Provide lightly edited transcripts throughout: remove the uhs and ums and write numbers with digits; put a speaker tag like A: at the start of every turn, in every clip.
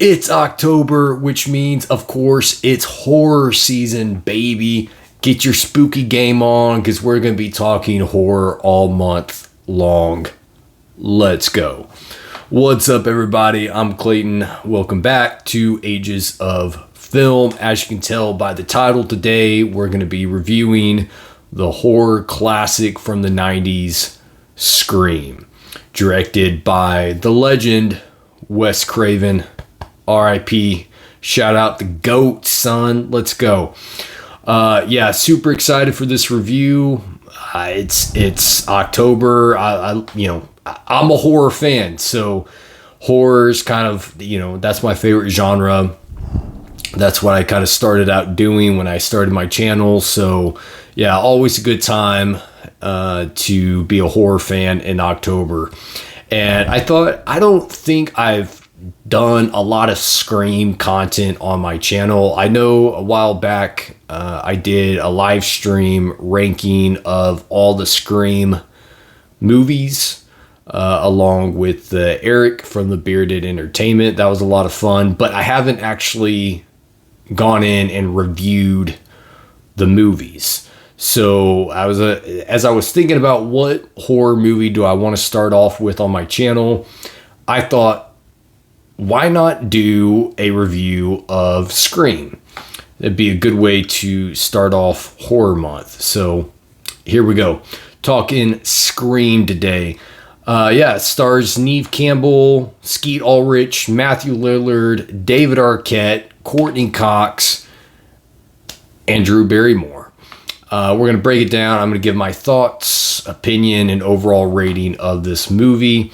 A: It's October, which means, of course, it's horror season, baby. Get your spooky game on, because we're going to be talking horror all month long. Let's go. What's up, everybody? I'm Clayton. Welcome back to Ages of Film. As you can tell by the title today, we're going to be reviewing the horror classic from the 90s, Scream. Directed by the legend, Wes Craven. R.I.P. Shout out the GOAT, son. Let's go. Super excited for this review. It's October. I'm a horror fan, so horror's kind of, that's my favorite genre. That's what I kind of started out doing when I started my channel. So yeah, always a good time to be a horror fan in October. And I don't think I've done a lot of Scream content on my channel. I know a while back I did a live stream ranking of all the Scream movies along with Eric from the Bearded Entertainment. That was a lot of fun, but I haven't actually gone in and reviewed the movies. So as I was thinking about what horror movie do I want to start off with on my channel, I thought, why not do a review of Scream? It'd be a good way to start off horror month. So here we go. Talking Scream today. It stars Neve Campbell, Skeet Ulrich, Matthew Lillard, David Arquette, Courtney Cox, and Drew Barrymore. We're going to break it down. I'm going to give my thoughts, opinion, and overall rating of this movie.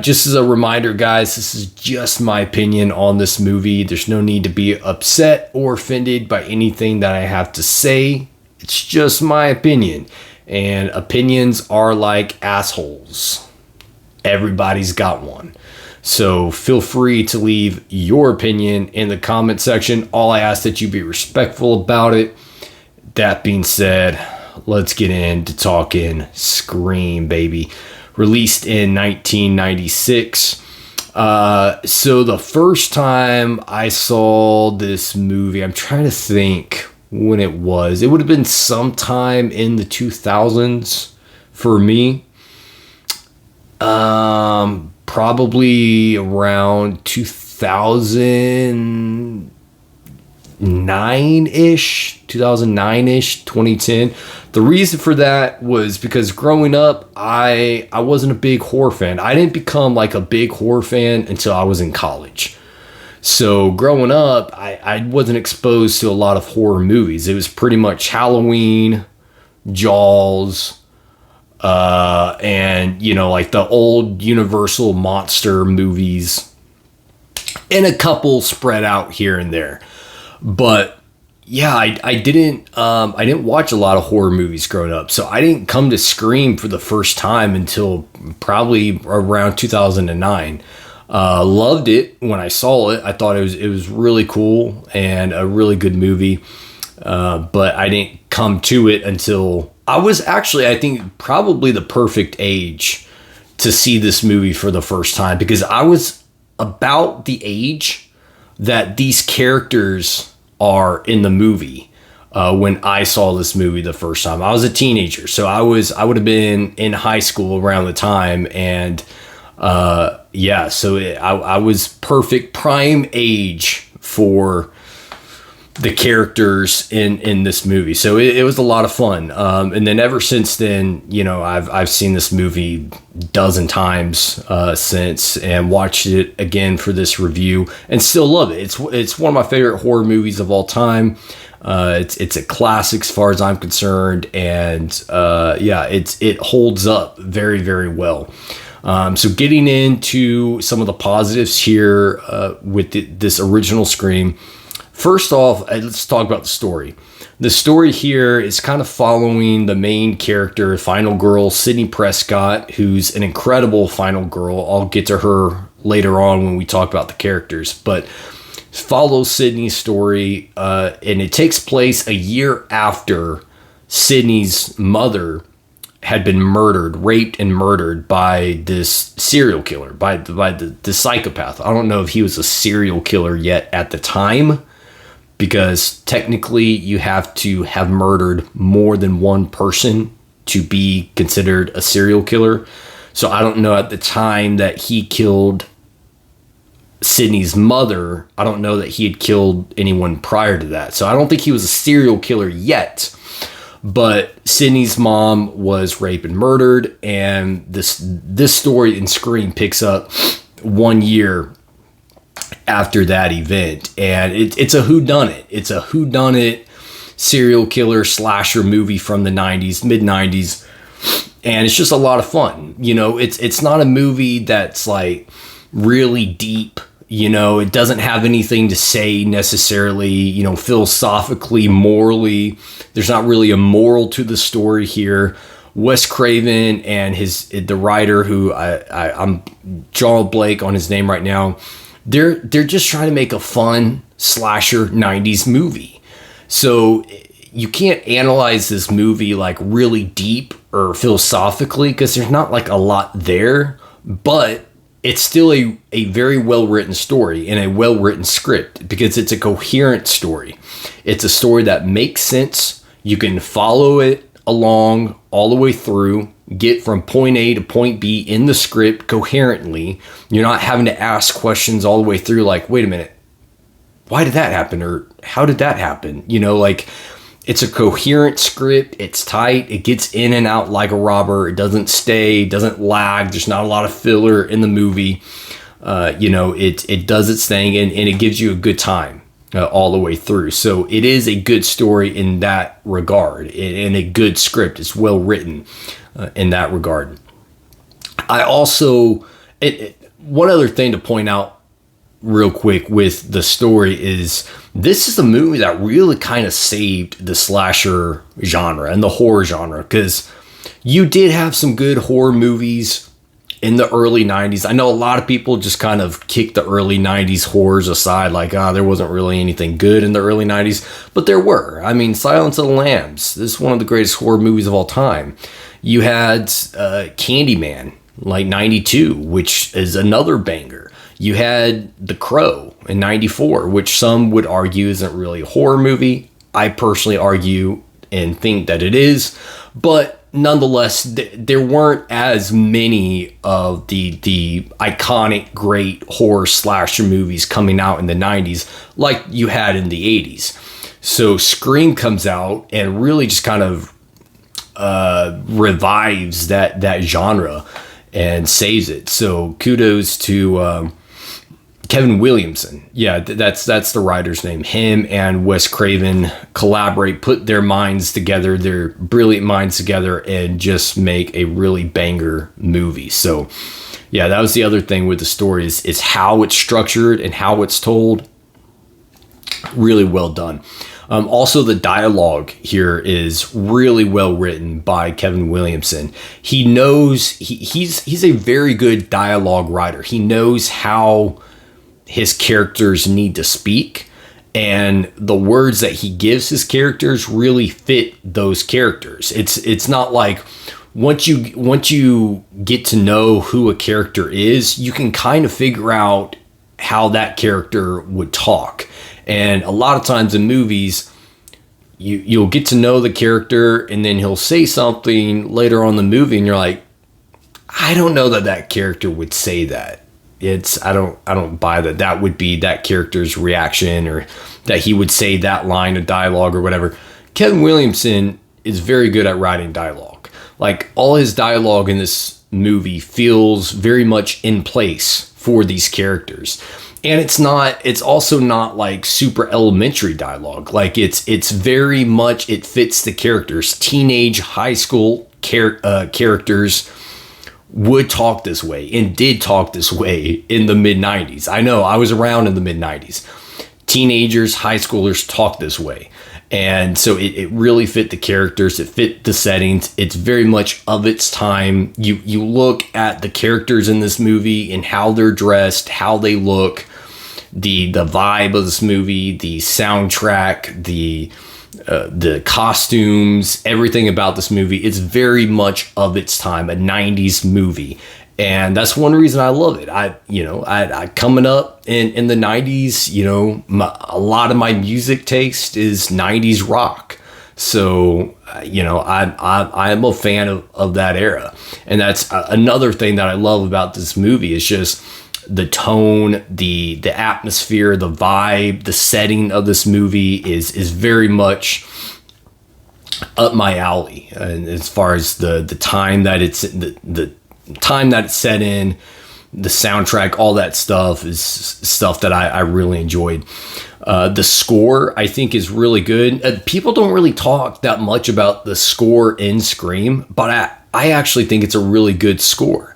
A: Just as a reminder, guys, this is just my opinion on this movie. There's no need to be upset or offended by anything that I have to say. It's just my opinion. And opinions are like assholes. Everybody's got one. So feel free to leave your opinion in the comment section. All I ask that you be respectful about it. That being said, let's get into talking Scream, baby. Released in 1996. So the first time I saw this movie, I'm trying to think when it was. It would have been sometime in the 2000s for me. Probably around 2009-ish, 2010. The reason for that was because growing up, I wasn't a big horror fan. I didn't become like a big horror fan until I was in college. So growing up, I wasn't exposed to a lot of horror movies. It was pretty much Halloween, Jaws, and like the old Universal monster movies, and a couple spread out here and there. But yeah, I didn't watch a lot of horror movies growing up. So I didn't come to Scream for the first time until probably around 2009. Loved it when I saw it. I thought it was really cool and a really good movie. But I didn't come to it until I was actually, I think, probably the perfect age to see this movie for the first time, because I was about the age that these characters are in the movie when I saw this movie the first time. I was a teenager, so I would have been in high school around the time, and I was perfect prime age for the characters in this movie. So it was a lot of fun. And then ever since then, I've seen this movie a dozen times since, and watched it again for this review, and still love it. It's one of my favorite horror movies of all time. It's a classic as far as I'm concerned, and it holds up very, very well. So getting into some of the positives here with this original Scream. First off, let's talk about the story. The story here is kind of following the main character, final girl, Sydney Prescott, who's an incredible final girl. I'll get to her later on when we talk about the characters, but follows Sydney's story, and it takes place a year after Sydney's mother had been raped and murdered by this serial killer, by the psychopath. I don't know if he was a serial killer yet at the time, because technically you have to have murdered more than one person to be considered a serial killer. So I don't know at the time that he killed Sydney's mother. I don't know that he had killed anyone prior to that. So I don't think he was a serial killer yet. But Sydney's mom was raped and murdered, and this story in Scream picks up 1 year after that event, and it's a whodunit. It's a whodunit serial killer slasher movie from the 90s, mid 90s, and it's just a lot of fun. You know, it's not a movie that's like really deep. You know, it doesn't have anything to say necessarily, you know, philosophically, morally. There's not really a moral to the story here. Wes Craven and the writer, who I'm John Blake on his name right now, they're just trying to make a fun slasher 90s movie. So you can't analyze this movie like really deep or philosophically, because there's not like a lot there, but it's still a very well-written story and a well-written script, because it's a coherent story. It's a story that makes sense. You can follow it along all the way through, get from point A to point B in the script coherently. You're not having to ask questions all the way through like, wait a minute, why did that happen? Or how did that happen? You know, like, it's a coherent script. It's tight. It gets in and out like a robber. It doesn't doesn't lag. There's not a lot of filler in the movie. You know, it does its thing, and it gives you a good time all the way through. So it is a good story in that regard, and a good script. It's well written in that regard. I also, one other thing to point out real quick with the story is, this is a movie that really kind of saved the slasher genre and the horror genre, because you did have some good horror movies in the early 90s. I know a lot of people just kind of kicked the early 90s horrors aside, like, there wasn't really anything good in the early 90s, but there were. I mean, Silence of the Lambs, this is one of the greatest horror movies of all time. You had Candyman, like 92, which is another banger. You had The Crow in 94, which some would argue isn't really a horror movie. I personally argue and think that it is. But nonetheless, there weren't as many of the iconic great horror slasher movies coming out in the 90s like you had in the 80s. So Scream comes out and really just kind of revives that genre and saves it. So kudos to Kevin Williamson. Yeah, that's the writer's name. Him and Wes Craven collaborate, put their minds together, their brilliant minds together, and just make a really banger movie. So yeah, that was the other thing with the story is how it's structured and how it's told. Really well done. Also, the dialogue here is really well written by Kevin Williamson. He knows he's a very good dialogue writer. He knows how his characters need to speak, and the words that he gives his characters really fit those characters. It's not like once you get to know who a character is, you can kind of figure out how that character would talk. And a lot of times in movies, you'll get to know the character, and then he'll say something later on in the movie, and you're like, I don't know that character would say that. I don't buy that. That would be that character's reaction, or that he would say that line of dialogue or whatever. Kevin Williamson is very good at writing dialogue. Like, all his dialogue in this movie feels very much in place for these characters. And it's also not like super elementary dialogue. Like, it's very much, it fits the characters. Teenage high school characters would talk this way and did talk this way in the mid 90s. I know, I was around in the mid 90s. Teenagers, high schoolers talk this way. And so it really fit the characters. It fit the settings. It's very much of its time. You look at the characters in this movie and how they're dressed, how they look, the vibe of this movie, the soundtrack, the the costumes, everything about this movie. It's very much of its time, a 90s movie. And that's one reason I love it. I coming up in the 90s, a lot of my music taste is 90s rock. So, I am a fan of that era. And that's another thing that I love about this movie is just the tone, the atmosphere, the vibe, the setting of this movie is very much up my alley. And as far as the time that it's the time that it's set in, the soundtrack, all that stuff is stuff that I really enjoyed. The score, I think, is really good. People don't really talk that much about the score in Scream, but I actually think it's a really good score.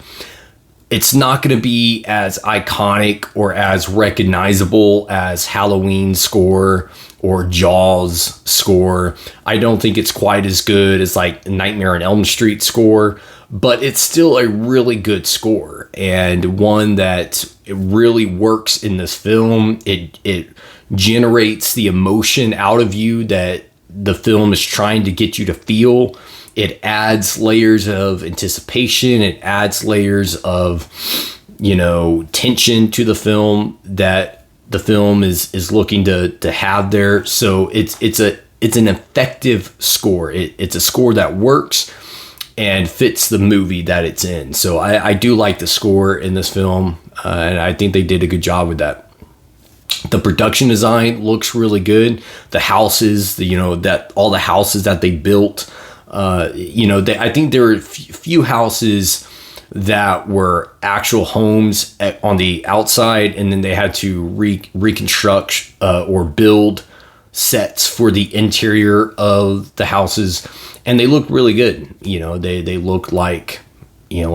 A: It's not going to be as iconic or as recognizable as Halloween's score or Jaws' score. I don't think it's quite as good as like Nightmare on Elm Street score, but it's still a really good score and one that really works in this film. It generates the emotion out of you that the film is trying to get you to feel. It adds layers of anticipation. It adds layers of, tension to the film that the film is looking to have there. So it's an effective score. It's a score that works and fits the movie that it's in. So I do like the score in this film, and I think they did a good job with that. The production design looks really good. The houses, that all the houses that they built. I think there were a few houses that were actual homes on the outside, and then they had to reconstruct or build sets for the interior of the houses, and they look really good. They look like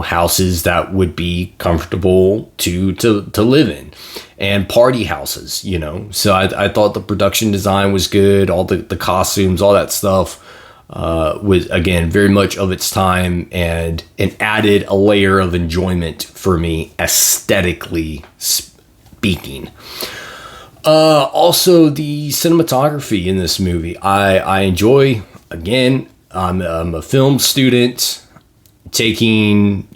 A: houses that would be comfortable to live in, and party houses. So I thought the production design was good. All the costumes, all that stuff. Was again very much of its time and added a layer of enjoyment for me aesthetically speaking. Also the cinematography in this movie I enjoy. Again, I'm a film student taking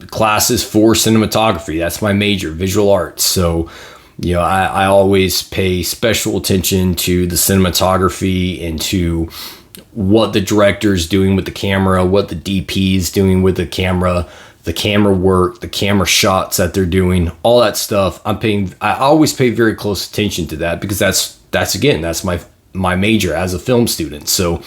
A: classes for cinematography. That's my major, visual arts. So I always pay special attention to the cinematography and to what the director is doing with the camera, what the DP is doing with the camera work, the camera shots that they're doing, all that stuff. I always pay very close attention to that because that's my major as a film student. So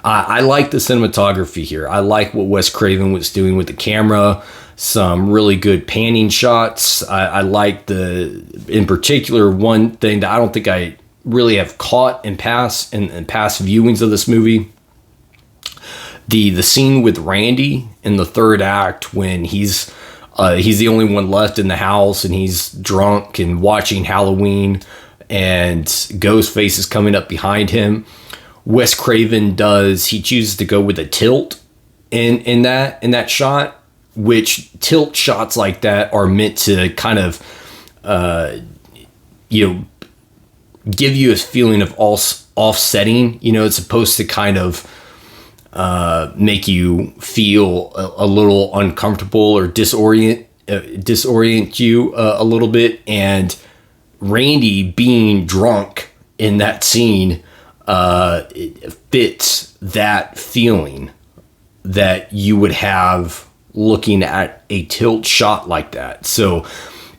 A: I like the cinematography here. I like what Wes Craven was doing with the camera. Some really good panning shots. I like in particular, one thing that I don't think I really have caught in past viewings of this movie. The scene with Randy in the third act when he's the only one left in the house and he's drunk and watching Halloween and Ghostface is coming up behind him. Wes Craven chooses to go with a tilt in that shot, which tilt shots like that are meant to kind of give you a feeling of offsetting. It's supposed to kind of make you feel a little uncomfortable or disorient you a little bit. And Randy being drunk in that scene it fits that feeling that you would have looking at a tilt shot like that. So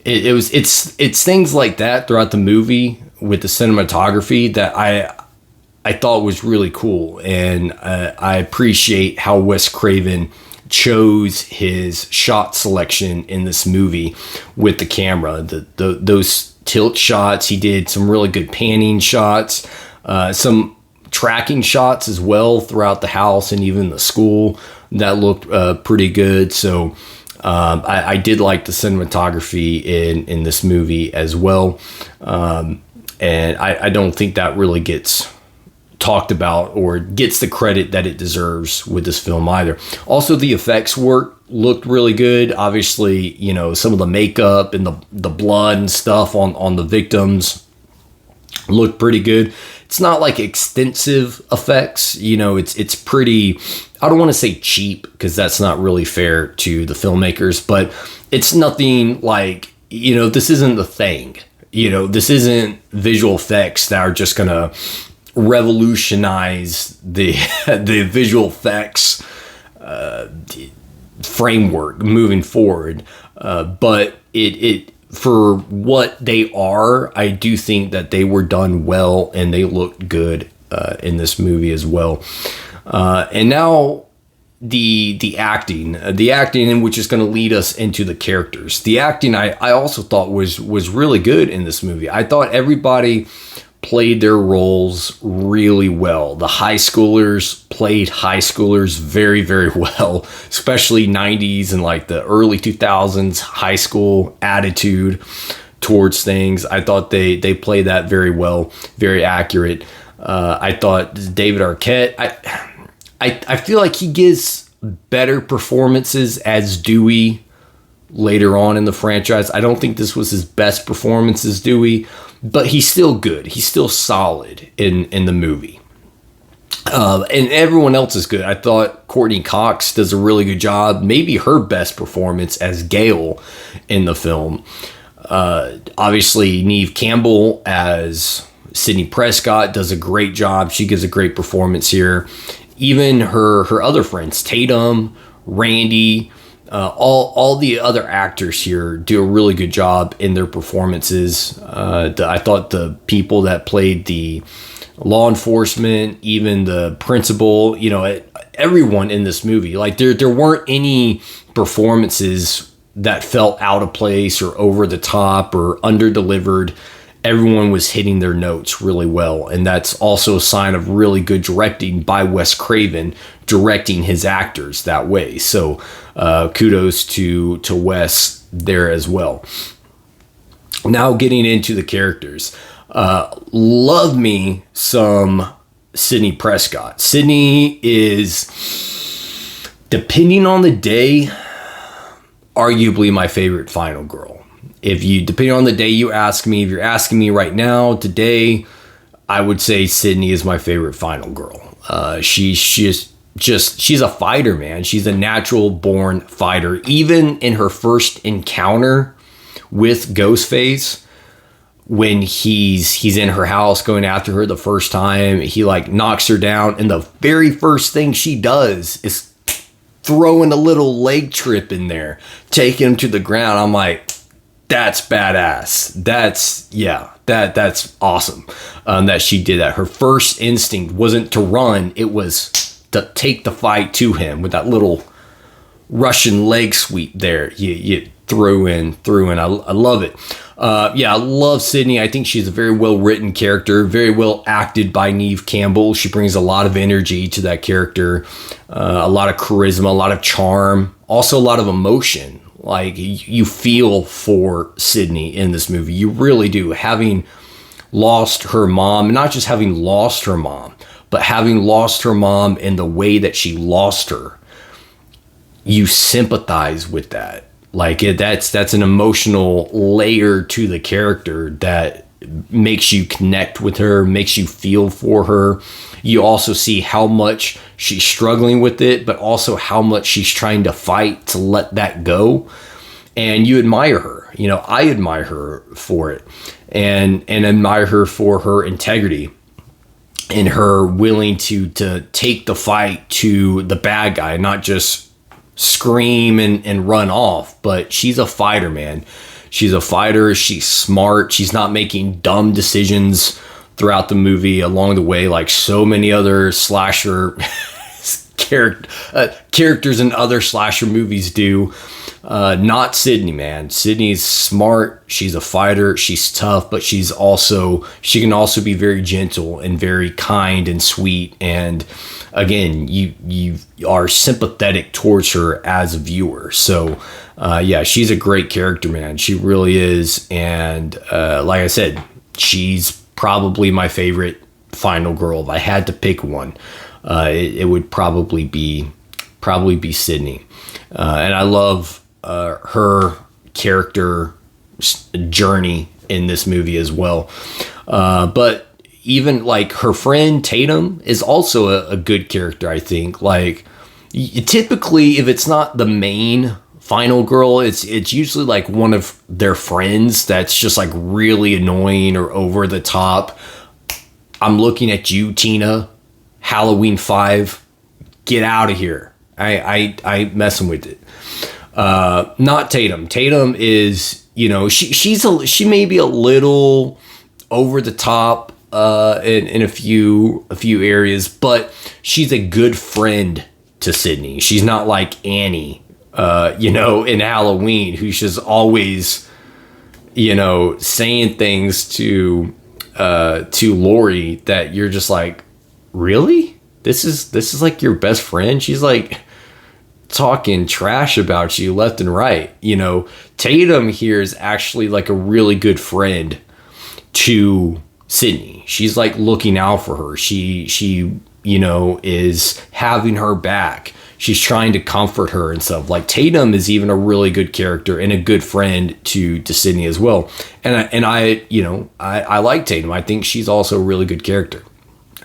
A: it's things like that throughout the movie with the cinematography that I thought was really cool, and I appreciate how Wes Craven chose his shot selection in this movie with the camera. Those tilt shots, he did some really good panning shots, some tracking shots as well throughout the house and even the school that looked pretty good. So I did like the cinematography in this movie as well. And I don't think that really gets talked about or gets the credit that it deserves with this film either. Also, the effects work looked really good. Obviously, some of the makeup and the blood and stuff on the victims looked pretty good. it's not like extensive effects. You know, it's pretty, I don't want to say cheap because that's not really fair to the filmmakers, but it's nothing like, you know, this isn't The Thing. You know, this isn't visual effects that are just going to revolutionize the the visual effects framework moving forward. But it for what they are, I do think that they were done well and they looked good in this movie as well. And now the acting, which is going to lead us into the characters. The acting I also thought was really good in this movie. I thought everybody played their roles really well. The high schoolers played high schoolers very, very well, especially 90s and like the early 2000s high school attitude towards things. I thought they played that very well, very accurate. I thought David Arquette, I feel like he gives better performances as Dewey later on in the franchise. I don't think this was his best performance as Dewey, but he's still good. He's still solid in the movie. And everyone else is good. I thought Courtney Cox does a really good job. Maybe her best performance as Gail in the film. Obviously, Neve Campbell as Sidney Prescott does a great job. She gives a great performance here. Even her other friends, Tatum, Randy, all the other actors here do a really good job in their performances. I thought the people that played the law enforcement, even the principal, you know, everyone in this movie, like there weren't any performances that felt out of place or over the top or under-delivered. Everyone was hitting their notes really well. And that's also a sign of really good directing by Wes Craven, directing his actors that way. So kudos to Wes there as well. Now getting into the characters. Love me some Sidney Prescott. Sidney is, depending on the day, arguably my favorite final girl. Depending on the day you ask me, if you're asking me right now, today, I would say Sydney is my favorite final girl. She's a fighter, man. She's a natural born fighter. Even in her first encounter with Ghostface, when he's in her house going after her the first time, he like knocks her down, and the very first thing she does is throwing a little leg trip in there, taking him to the ground. I'm like, that's badass. That's awesome that she did that. Her first instinct wasn't to run. It was to take the fight to him with that little Russian leg sweep there. You threw in. I love it. I love Sydney. I think she's a very well written character, very well acted by Neve Campbell. She brings a lot of energy to that character, a lot of charisma, a lot of charm, also a lot of emotion. Like, you feel for Sydney in this movie. You really do. Having lost her mom, not just having lost her mom, but having lost her mom in the way that she lost her, you sympathize with that. Like, that's an emotional layer to the character that makes you connect with her, makes you feel for her. You also see how much she's struggling with it, but also how much she's trying to fight to let that go. And you admire her. You know, I admire her for it, and admire her for her integrity and her willing to take the fight to the bad guy, not just scream and run off. But she's a fighter, man. She's a fighter. She's smart. She's not making dumb decisions throughout the movie along the way, like so many other slasher characters in other slasher movies do. Not Sydney, man. Sydney's smart. She's a fighter. She's tough, but she can also be very gentle and very kind and sweet. And again, you are sympathetic towards her as a viewer. So she's a great character, man. She really is. And like I said, she's probably my favorite final girl. If I had to pick one, it would probably be Sydney. And I love her character journey in this movie as well. But even like her friend Tatum is also a good character, I think. Like, typically, if it's not the main final girl, it's usually like one of their friends that's just like really annoying or over the top. I'm looking at you, Tina. Halloween 5, get out of here. I messing with it. Not Tatum. Tatum is, you know, she may be a little over the top in a few areas, but she's a good friend to Sydney. She's not like Annie, you know, in Halloween, who's just always, you know, saying things to Lori that you're just like, really? This is like your best friend? She's like talking trash about you left and right. You know, Tatum here is actually like a really good friend to Sydney. She's like looking out for her. She you know, is having her back. She's trying to comfort her and stuff. Like, Tatum is even a really good character and a good friend to Sydney as well. And I you know, I like Tatum. I think she's also a really good character.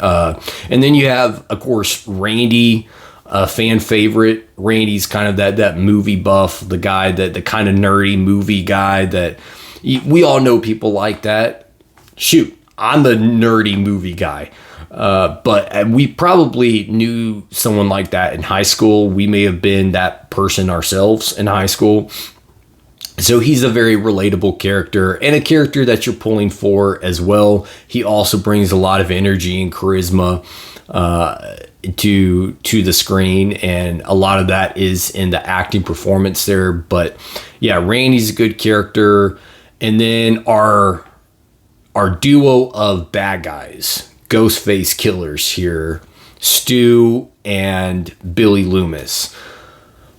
A: And then you have, of course, Randy, a fan favorite. Randy's kind of that movie buff, the guy the kind of nerdy movie guy that we all know people like that. Shoot, I'm the nerdy movie guy. But we probably knew someone like that in high school. We may have been that person ourselves in high school. So he's a very relatable character and a character that you're pulling for as well. He also brings a lot of energy and charisma to the screen, and a lot of that is in the acting performance there. But yeah, Randy's a good character. And then our duo of bad guys, Ghostface killers here, Stu and Billy Loomis.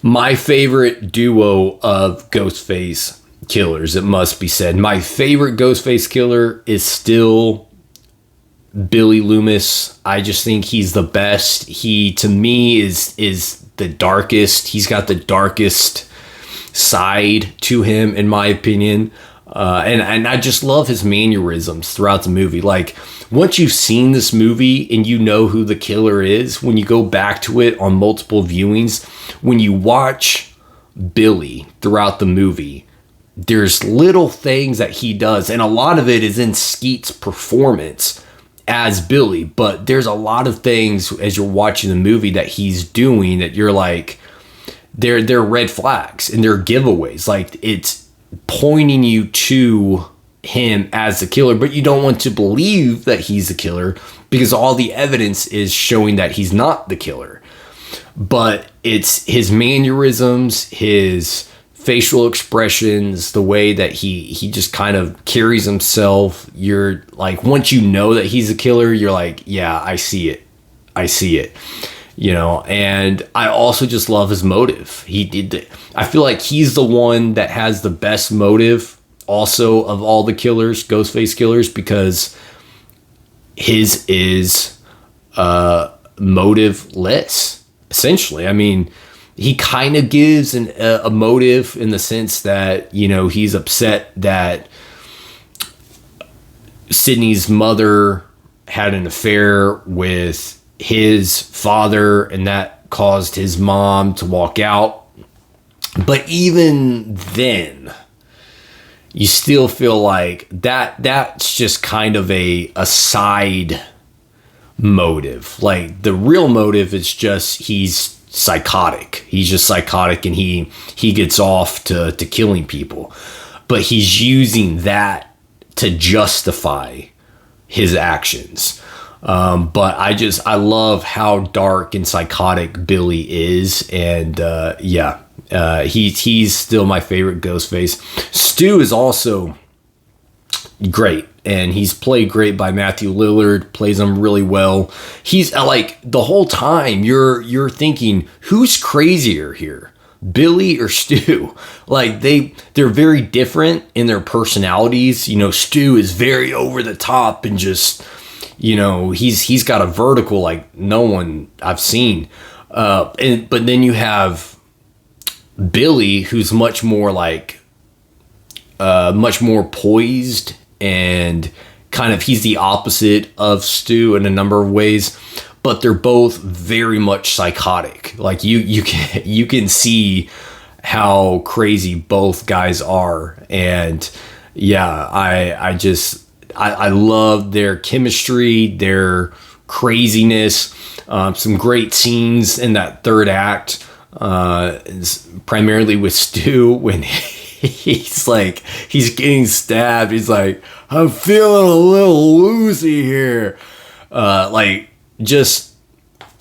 A: My favorite duo of Ghostface killers, it must be said. My favorite Ghostface killer is still Billy Loomis. I just think he's the best. He, to me, is the darkest. He's got the darkest side to him, in my opinion. And I just love his mannerisms throughout the movie. Like, once you've seen this movie and you know who the killer is, when you go back to it on multiple viewings, when you watch Billy throughout the movie, there's little things that he does, and a lot of it is in Skeet's performance as Billy, but there's a lot of things as you're watching the movie that he's doing that you're like, they're red flags and they're giveaways. Like, it's pointing you to him as the killer, but you don't want to believe that he's the killer because all the evidence is showing that he's not the killer. But it's his mannerisms, his facial expressions, the way that he just kind of carries himself. You're like, once you know that he's a killer, you're like, yeah, I see it, you know. And I also just love his motive. I feel like he's the one that has the best motive also of all the killers, Ghostface killers, because his is motiveless, essentially. I mean, he kind of gives a motive in the sense that, you know, he's upset that Sydney's mother had an affair with his father, and that caused his mom to walk out. But even then, you still feel like that's just kind of a side motive. Like, the real motive is just he's psychotic. He's just psychotic, and he gets off to killing people. But he's using that to justify his actions. But I love how dark and psychotic Billy is, and he's still my favorite Ghostface. Stu is also great, and he's played great by Matthew Lillard. Plays him really well. He's like, the whole time you're thinking, who's crazier here, Billy or Stu? Like, they're very different in their personalities. You know, Stu is very over the top and just, you know, he's got a vertical like no one I've seen. But then you have Billy, who's much more like much more poised and he's the opposite of Stu in a number of ways, but they're both very much psychotic. Like you can see how crazy both guys are. And yeah, I love their chemistry, their craziness, some great scenes in that third act, primarily with Stu when he's getting stabbed. He's like, I'm feeling a little woozy here. Just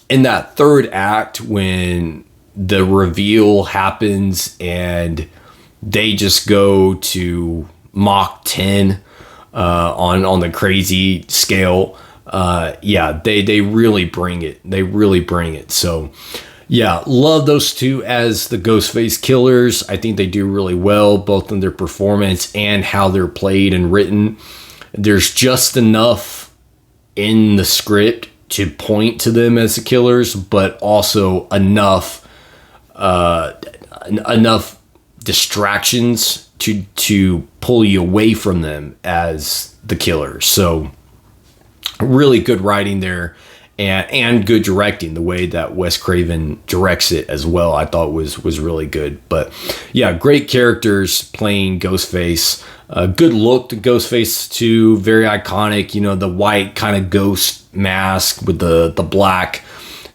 A: in that third act when the reveal happens and they just go to Mach 10 on the crazy scale. They really bring it. They really bring it. So yeah, love those two as the Ghostface killers. I think they do really well, both in their performance and how they're played and written. There's just enough in the script to point to them as the killers, but also enough distractions to pull you away from them as the killers. So really good writing there, and good directing. The way that Wes Craven directs it as well, I thought was really good. But yeah, great characters playing Ghostface. Good look to Ghostface too, very iconic. The white kind of ghost mask with the black.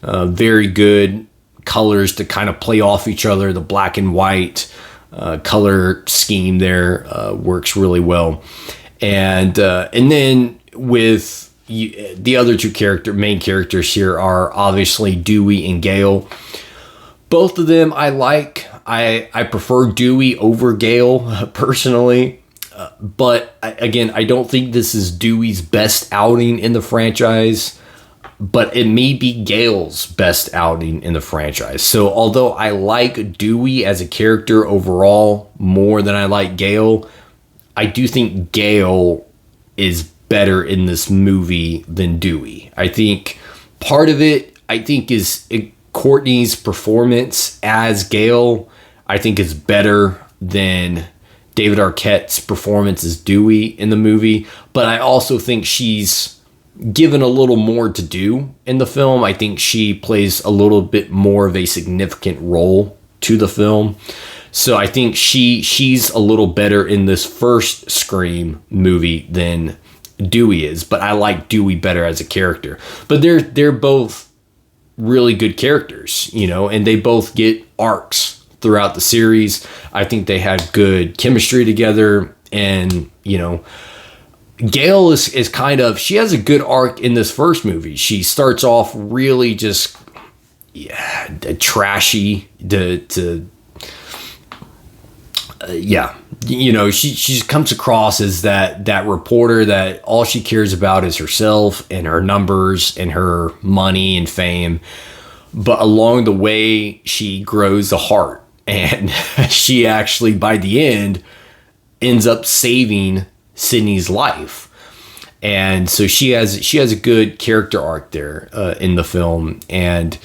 A: Very good colors to kind of play off each other. The black and white color scheme there works really well. And then with the other two main characters here are obviously Dewey and Gale. Both of them I like. I prefer Dewey over Gale personally. But again, I don't think this is Dewey's best outing in the franchise, but it may be Gale's best outing in the franchise. So although I like Dewey as a character overall more than I like Gale, I do think Gale is better in this movie than Dewey. I think part of it, is Courtney's performance as Gale, I think is better than David Arquette's performance as Dewey in the movie. But I also think she's given a little more to do in the film. I think she plays a little bit more of a significant role to the film. So I think she's a little better in this first Scream movie than Dewey is, but I like Dewey better as a character. But they're both really good characters, and they both get arcs throughout the series. I think they had good chemistry together, and Gale is kind of, she has a good arc in this first movie. She starts off really just trashy she comes across as that reporter that all she cares about is herself and her numbers and her money and fame. But along the way, she grows a heart, and she actually, by the end, ends up saving Sydney's life. And so she has a good character arc there in the film. And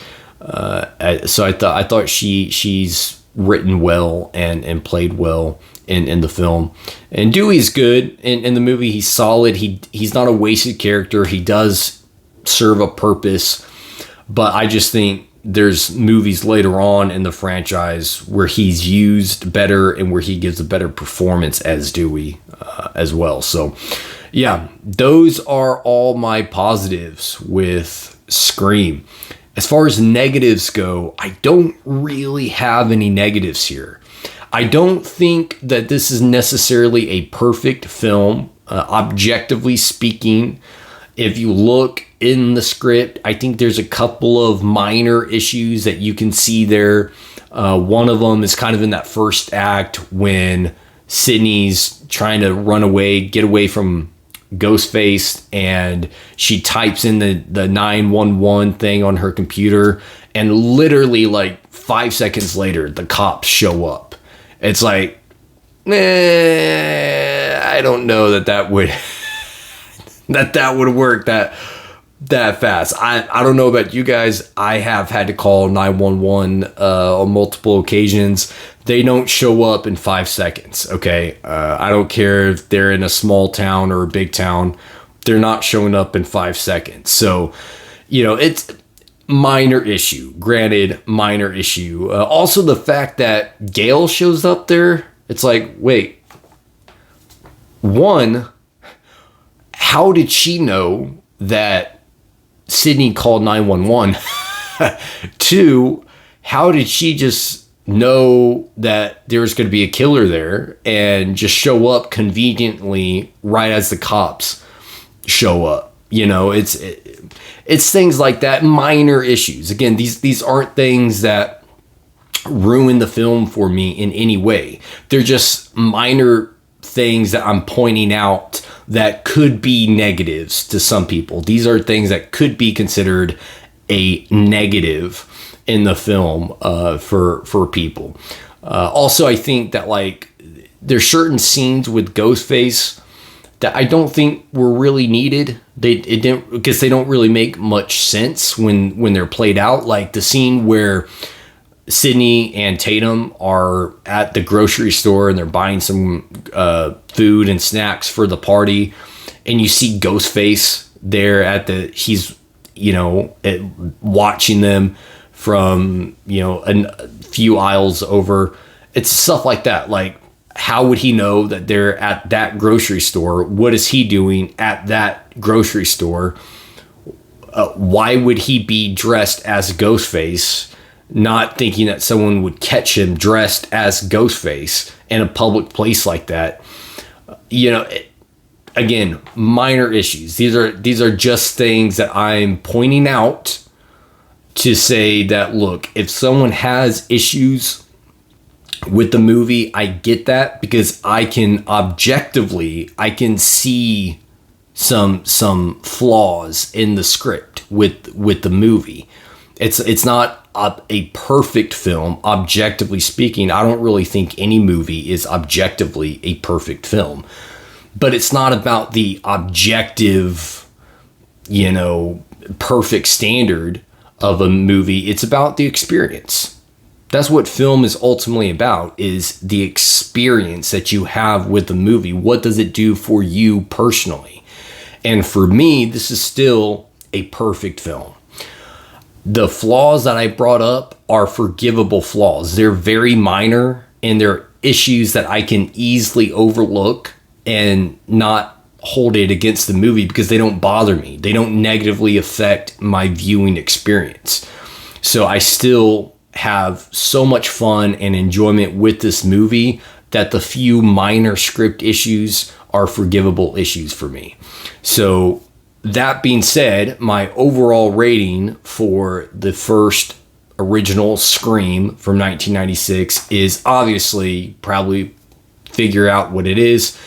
A: so I thought she's written well and played well in the film. And Dewey's good in the movie. He's solid. He's not a wasted character. He does serve a purpose, but I just think there's movies later on in the franchise where he's used better and where he gives a better performance as Dewey as well. So yeah, those are all my positives with Scream. As far as negatives go, I don't really have any negatives here. I don't think that this is necessarily a perfect film, objectively speaking. If you look in the script, I think there's a couple of minor issues that you can see there. One of them is kind of in that first act when Sydney's trying to run away, get away from Ghostface, and she types in the 911 thing on her computer, and literally like 5 seconds later the cops show up. It's like, I don't know that would that would work that fast. I don't know about you guys. I have had to call 911 on multiple occasions. They don't show up in 5 seconds. Okay. I don't care if they're in a small town or a big town. they're not showing up in 5 seconds. So, it's minor issue. Granted, minor issue. Also, the fact that Gail shows up there, it's like, wait, one, how did she know that Sydney called 911? Two, how did she just know that there was going to be a killer there and just show up conveniently right as the cops show up? It's things like that, minor issues. Again, these aren't things that ruin the film for me in any way. They're just minor things that I'm pointing out that could be negatives to some people. These are things that could be considered a negative in the film for people. Also, I think that there's certain scenes with Ghostface that I don't think were really needed. Because they don't really make much sense when they're played out. Like the scene where Sydney and Tatum are at the grocery store and they're buying some food and snacks for the party, and you see Ghostface there he's watching them from a few aisles over. It's stuff like that. Like, how would he know that they're at that grocery store? What is he doing at that grocery store? Why would he be dressed as Ghostface, not thinking that someone would catch him dressed as Ghostface in a public place like that? Again, minor issues. These are just things that I'm pointing out to say that, look, if someone has issues with the movie, I get that, because I can see some flaws in the script with the movie. It's not a perfect film, objectively speaking. I don't really think any movie is objectively a perfect film, but it's not about the objective, perfect standard of a movie. It's about the experience. That's what film is ultimately about, is the experience that you have with the movie. What does it do for you personally? And for me, this is still a perfect film. The flaws that I brought up are forgivable flaws. They're very minor, and they're issues that I can easily overlook and not hold it against the movie because they don't bother me. They don't negatively affect my viewing experience. So I still have so much fun and enjoyment with this movie that the few minor script issues are forgivable issues for me. So that being said, my overall rating for the first original Scream from 1996 is obviously, probably figure out what it is,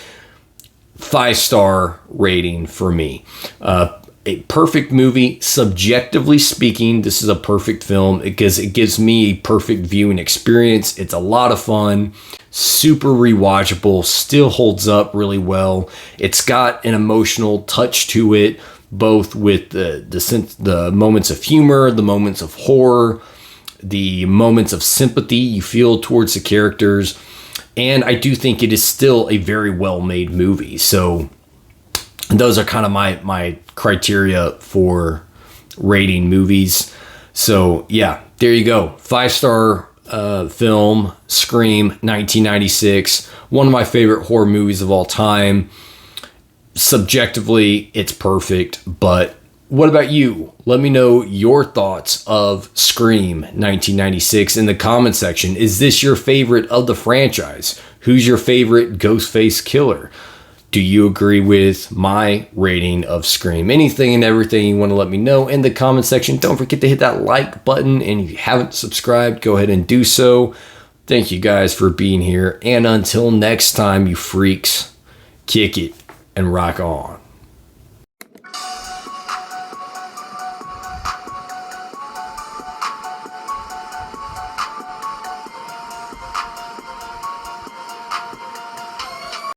A: 5-star rating for me. A perfect movie. Subjectively speaking, this is a perfect film because it gives me a perfect viewing experience. It's a lot of fun, super rewatchable, still holds up really well. It's got an emotional touch to it, both with the moments of humor, the moments of horror, the moments of sympathy you feel towards the characters. And I do think it is still a very well-made movie. So those are kind of my criteria for rating movies. So yeah, there you go. 5-star film, Scream, 1996. One of my favorite horror movies of all time. Subjectively, it's perfect, but what about you? Let me know your thoughts of Scream 1996 in the comment section. Is this your favorite of the franchise? Who's your favorite Ghostface killer? Do you agree with my rating of Scream? Anything and everything you want to let me know in the comment section. Don't forget to hit that like button. And if you haven't subscribed, go ahead and do so. Thank you guys for being here. And until next time, you freaks, kick it and rock on.